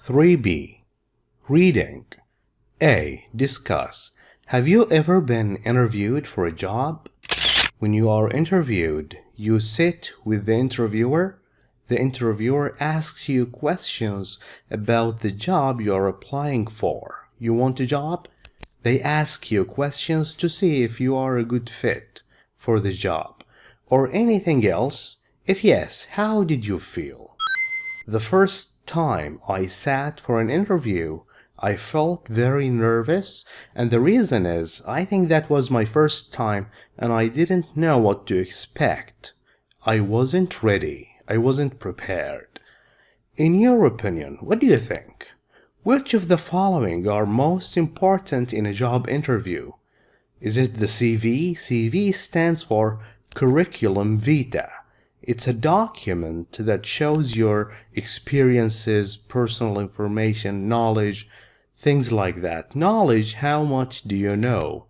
3B. Reading. A. Discuss. Have you ever been interviewed for a job? When you are interviewed, you sit with the interviewer. The interviewer asks you questions about the job you are applying for. You want a job? They ask you questions to see if you are a good fit for the job or anything else. If yes, how did you feel? The first time I sat for an interview, I felt very nervous, and the reason is I think that was my first time and I didn't know what to expect. I wasn't ready. I wasn't prepared. In your opinion, what do you think? Which of the following are most important in a job interview? Is it the CV? CV stands for Curriculum Vitae. It's a document that shows your experiences, personal information, knowledge, things like that. Knowledge, how much do you know?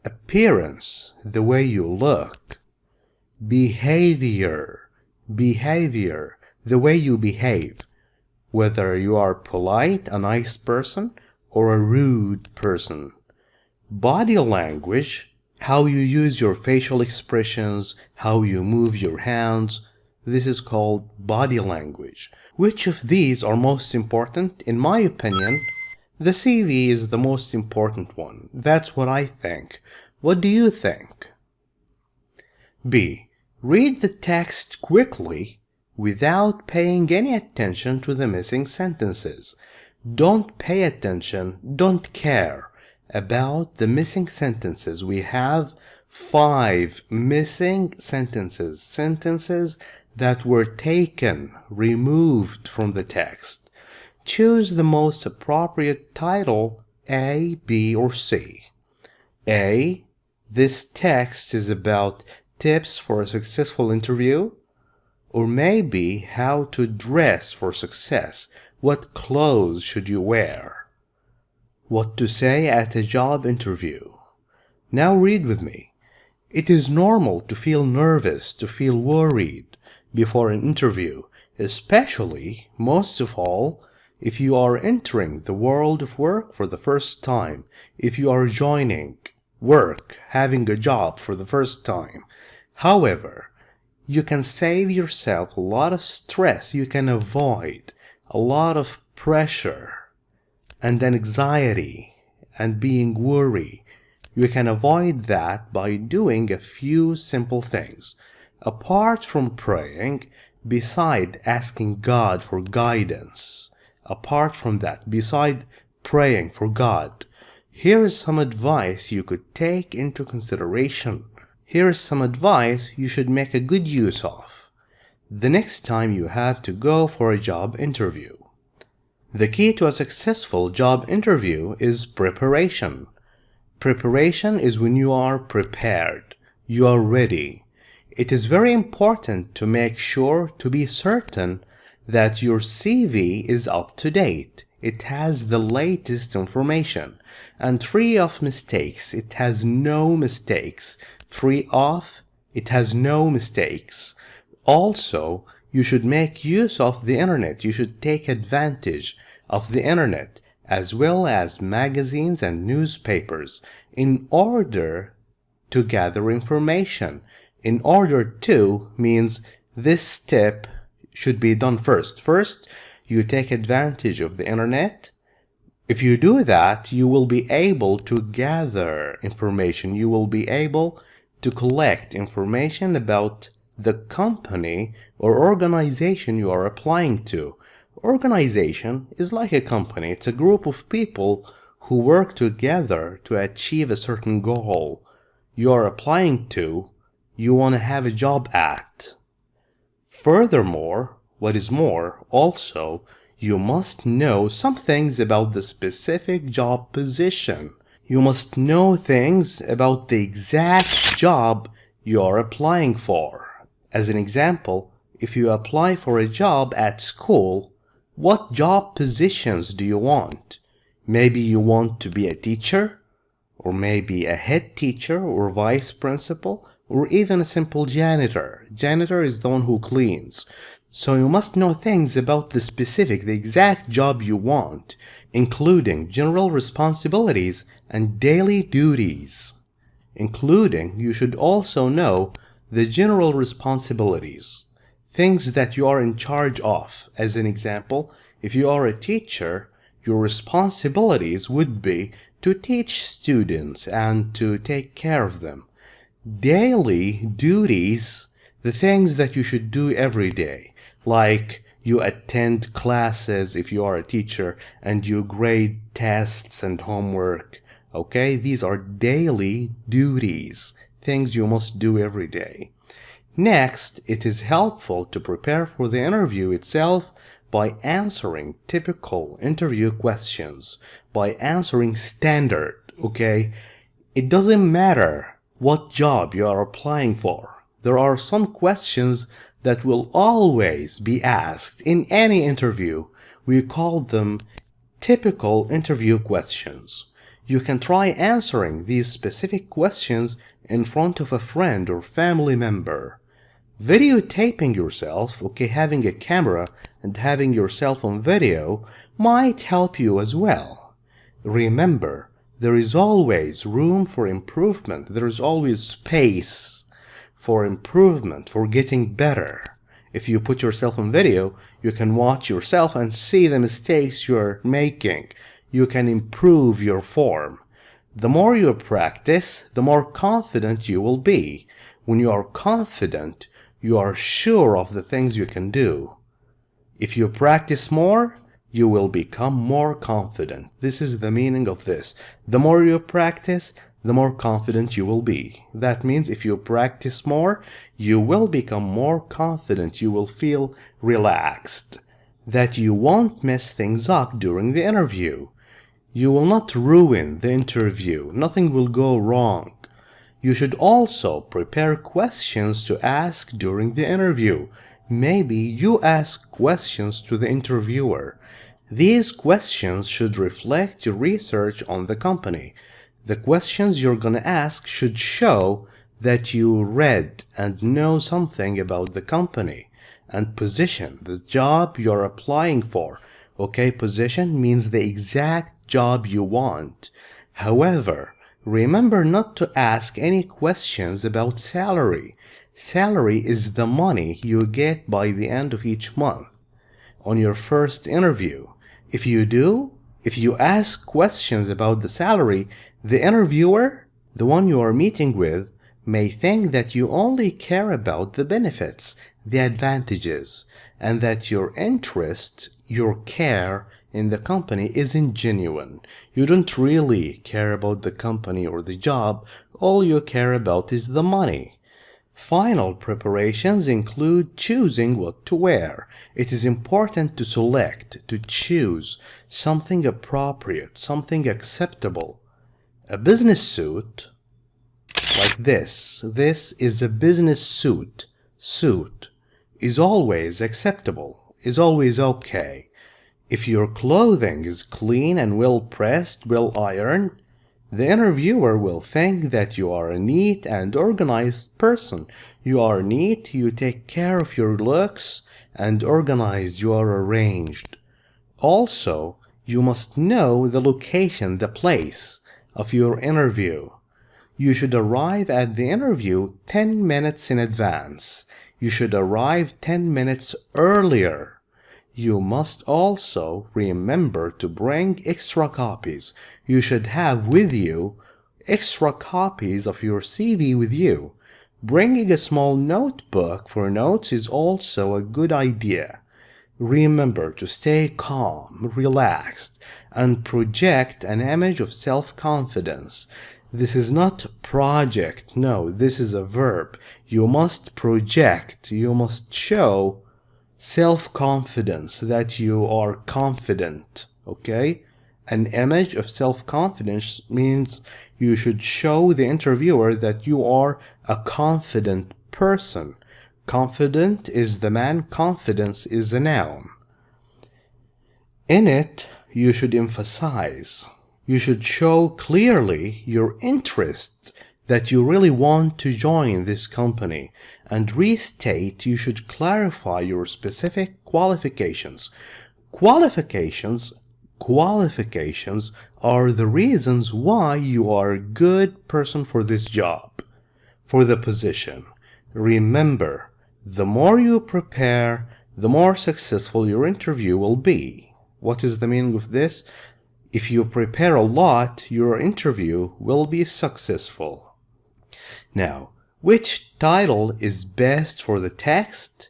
Appearance, the way you look. Behavior, the way you behave. Whether you are polite, a nice person, or a rude person. Body language, how you use your facial expressions, how you move your hands. This is called body language. Which of these are most important? In my opinion, the CV is the most important one. That's what I think. What do you think? B. Read the text quickly without paying any attention to the missing sentences. Don't pay attention, don't care about the missing sentences. We have 5 missing sentences that were taken, removed from the text. Choose the most appropriate title, A, B, or C. A. This text is about tips for a successful interview, or maybe how to dress for success. What clothes should you wear? What to say at a job interview. Now read with me. It is normal to feel nervous, to feel worried before an interview, especially, most of all, if you are entering the world of work for the first time, if you are joining work, having a job for the first time. However, you can save yourself a lot of stress. You can avoid a lot of pressure and anxiety and being worried. You can avoid that by doing a few simple things. Apart from praying, beside asking God for guidance, apart from that, beside praying for God, here is some advice you could take into consideration. Here is some advice you should make a good use of the next time you have to go for a job interview. The key to a successful job interview is preparation. Preparation is when you are prepared, you are ready. It is very important to make sure, to be certain that your CV is up to date. It has the latest information and free of mistakes. It has no mistakes. It has no mistakes. Also, you should make use of the internet. You should take advantage of the internet as well as magazines and newspapers in order to gather information. In order to means this step should be done first. First, you take advantage of the internet. If you do that, you will be able to gather information. You will be able to collect information about the company or organization you are applying to. Organization is like a company. It's a group of people who work together to achieve a certain goal you are applying to, you want to have a job at. Furthermore, what is more, also, you must know some things about the specific job position. You must know things about the exact job you are applying for. As an example, if you apply for a job at school, what job positions do you want? Maybe you want to be a teacher, or maybe a head teacher or vice principal, or even a simple janitor. Janitor is the one who cleans. So you must know things about the exact job you want, including general responsibilities and daily duties. You should also know the general responsibilities, things that you are in charge of. As an example, if you are a teacher, your responsibilities would be to teach students and to take care of them. Daily duties, the things that you should do every day, like you attend classes if you are a teacher and you grade tests and homework. Okay, these are daily duties, things you must do every day. Next, it is helpful to prepare for the interview itself by answering typical interview questions, by answering standard, okay? It doesn't matter what job you are applying for. There are some questions that will always be asked in any interview. We call them typical interview questions. You can try answering these specific questions in front of a friend or family member. Videotaping yourself, okay, having a camera and having yourself on video might help you as well. Remember, there is always room for improvement. There is always space for improvement, for getting better. If you put yourself on video, you can watch yourself and see the mistakes you're making. You can improve your form. The more you practice, the more confident you will be. When you are confident, you are sure of the things you can do. If you practice more, you will become more confident. This is the meaning of this. The more you practice, the more confident you will be. That means if you practice more, you will become more confident. You will feel relaxed, that you won't mess things up during the interview. You will not ruin the interview. Nothing will go wrong. You should also prepare questions to ask during the interview. Maybe you ask questions to the interviewer. These questions should reflect your research on the company. The questions you're gonna ask should show that you read and know something about the company and position, the job you're applying for. Okay, position means the exact job you want. However, remember not to ask any questions about salary. Salary is the money you get by the end of each month on your first interview. If you ask questions about the salary, the interviewer, the one you are meeting with, may think that you only care about the benefits, the advantages, and that your interest, your care in the company isn't genuine. You don't really care about the company or the job. All you care about is the money. Final preparations include choosing what to wear. It is important to select, to choose something appropriate, something acceptable. A business suit, like this is a business suit, is always acceptable, is always okay. If your clothing is clean and well pressed, well ironed, the interviewer will think that you are a neat and organized person. You are neat, you take care of your looks, and organized, you are arranged. Also, you must know the location, the place of your interview. You should arrive at the interview 10 minutes in advance. You should arrive 10 minutes earlier. You must also remember to bring extra copies. You should have with you extra copies of your CV with you. Bringing a small notebook for notes is also a good idea. Remember to stay calm, relaxed, and project an image of self-confidence. This is not project, no, this is a verb. You must project, you must show self-confidence, that you are confident, okay? An image of self-confidence means you should show the interviewer that you are a confident person. Confident is the man, confidence is a noun. In it, you should emphasize, you should show clearly your interest that you really want to join this company, and restate you should clarify your specific qualifications. Qualifications are the reasons why you are a good person for this job, for the position. Remember, the more you prepare, the more successful your interview will be. What is the meaning of this? If you prepare a lot, your interview will be successful. Now, which title is best for the text?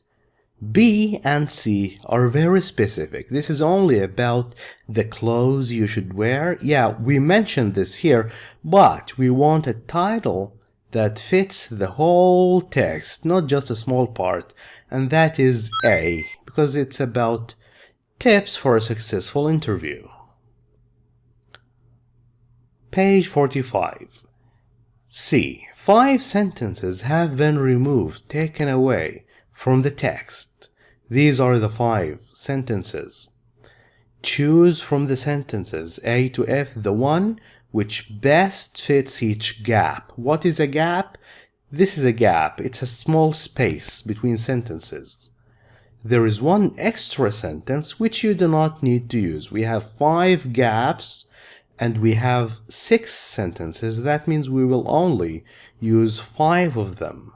B and C are very specific. This is only about the clothes you should wear. Yeah, we mentioned this here, but we want a title that fits the whole text, not just a small part, and that is A, because it's about tips for a successful interview. Page 45. C. 5 sentences have been removed, taken away from the text. These are the 5 sentences. Choose from the sentences A to F the one which best fits each gap. What is a gap? This is a gap. It's a small space between sentences. There is one extra sentence which you do not need to use. We have 5 gaps and we have 6 sentences. That means we will only use 5 of them.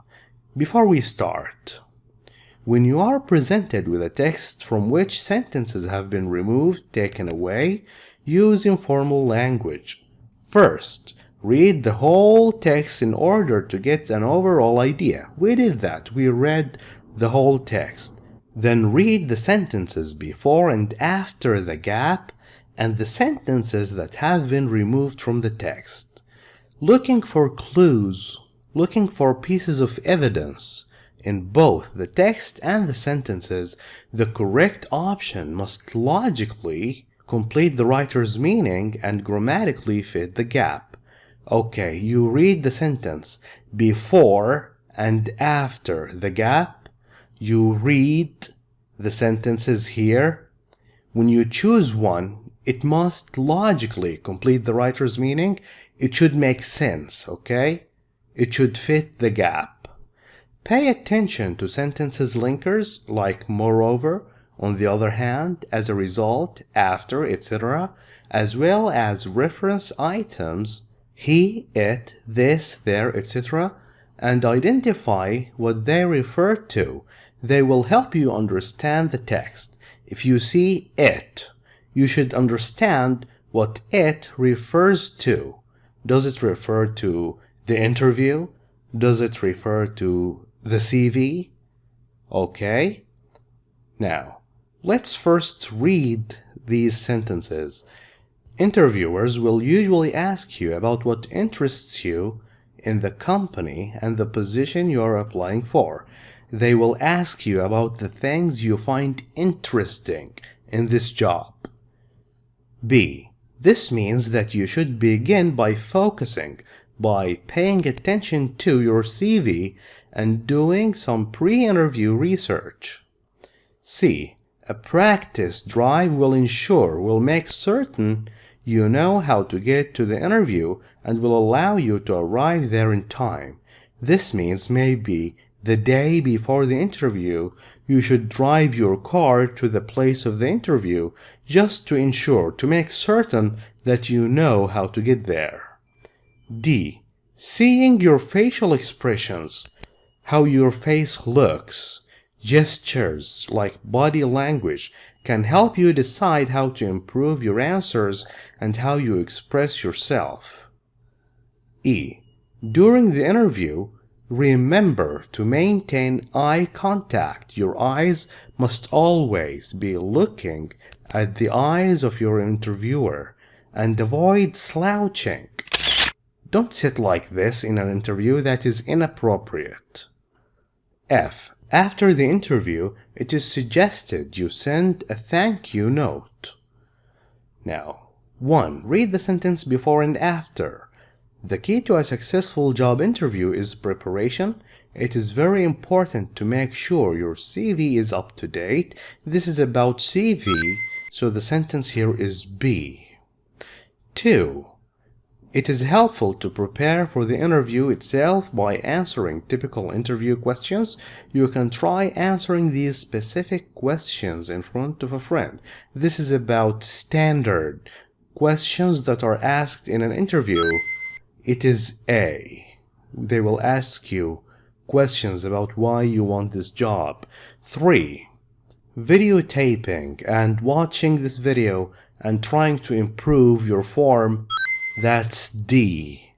Before we start, when you are presented with a text from which sentences have been removed, taken away, use informal language. First, read the whole text in order to get an overall idea. We did that. We read the whole text. Then read the sentences before and after the gap and the sentences that have been removed from the text. Looking for clues, looking for pieces of evidence in both the text and the sentences, the correct option must logically complete the writer's meaning and grammatically fit the gap. Okay, you read the sentence before and after the gap. You read the sentences here. When you choose one, it must logically complete the writer's meaning. It should make sense, okay? It should fit the gap. Pay attention to sentences linkers like moreover, on the other hand, as a result, after, etc., as well as reference items, he, it, this, there, etc., and identify what they refer to. They will help you understand the text. If you see it, you should understand what it refers to. Does it refer to the interview? Does it refer to the CV? Okay. Now, let's first read these sentences. Interviewers will usually ask you about what interests you in the company and the position you're applying for. They will ask you about the things you find interesting in this job. B. This means that you should begin by focusing, by paying attention to your CV and doing some pre-interview research. C. A practice drive will make certain you know how to get to the interview and will allow you to arrive there in time. This means maybe the day before the interview, you should drive your car to the place of the interview just to ensure, to make certain that you know how to get there. D. Seeing your facial expressions, how your face looks, gestures like body language can help you decide how to improve your answers and how you express yourself. E. During the interview, remember to maintain eye contact. Your eyes must always be looking at the eyes of your interviewer and avoid slouching. Don't sit like this in an interview. That is inappropriate. F. After the interview, it is suggested you send a thank you note. Now, 1. Read the sentence before and after. The key to a successful job interview is preparation. It is very important to make sure your CV is up to date. This is about CV, so the sentence here is B. 2. It is helpful to prepare for the interview itself by answering typical interview questions. You can try answering these specific questions in front of a friend. This is about standard questions that are asked in an interview. It is A. They will ask you questions about why you want this job. 3. Videotaping and watching this video and trying to improve your form. That's D.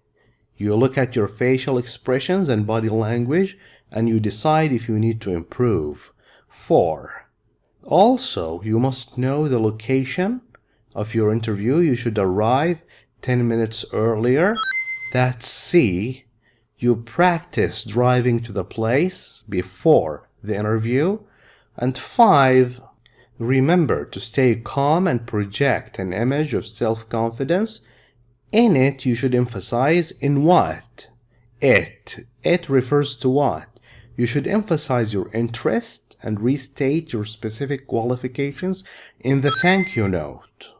You look at your facial expressions and body language and you decide if you need to improve. 4. Also, you must know the location of your interview. You should arrive 10 minutes earlier. That's C. You practice driving to the place before the interview. And 5. Remember to stay calm and project an image of self-confidence. In it, you should emphasize in what? It. It refers to what? You should emphasize your interest and restate your specific qualifications in the thank you note.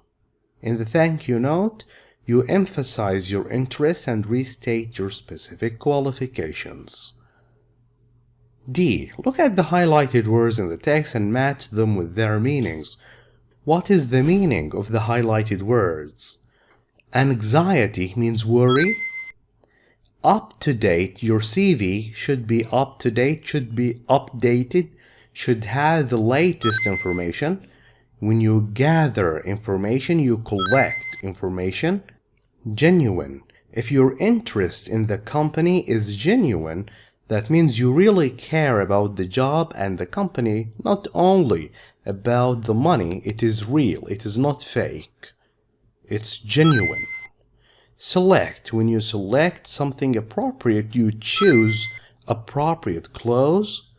In the thank you note, you emphasize your interest and restate your specific qualifications. D. Look at the highlighted words in the text and match them with their meanings. What is the meaning of the highlighted words? Anxiety means worry. Up to date, your CV should be up to date, should be updated, should have the latest information. When you gather information, you collect information. Genuine. If your interest in the company is genuine, that means you really care about the job and the company, not only about the money. It is real, it is not fake. It's genuine. Select. When you select something appropriate, you choose appropriate clothes,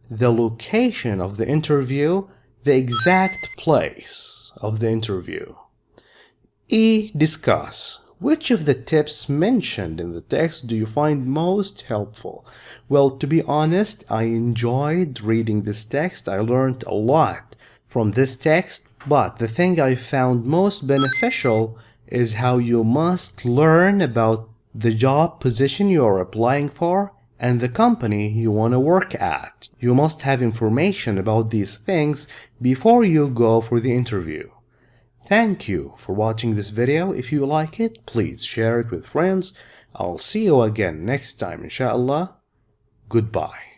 the location of the interview, the exact place of the interview. E. Discuss. Which of the tips mentioned in the text do you find most helpful? Well, to be honest, I enjoyed reading this text. I learned a lot from this text, but the thing I found most beneficial is how you must learn about the job position you are applying for and the company you want to work at. You must have information about these things before you go for the interview. Thank you for watching this video. If you like it, please share it with friends. I'll see you again next time, inshallah. Goodbye.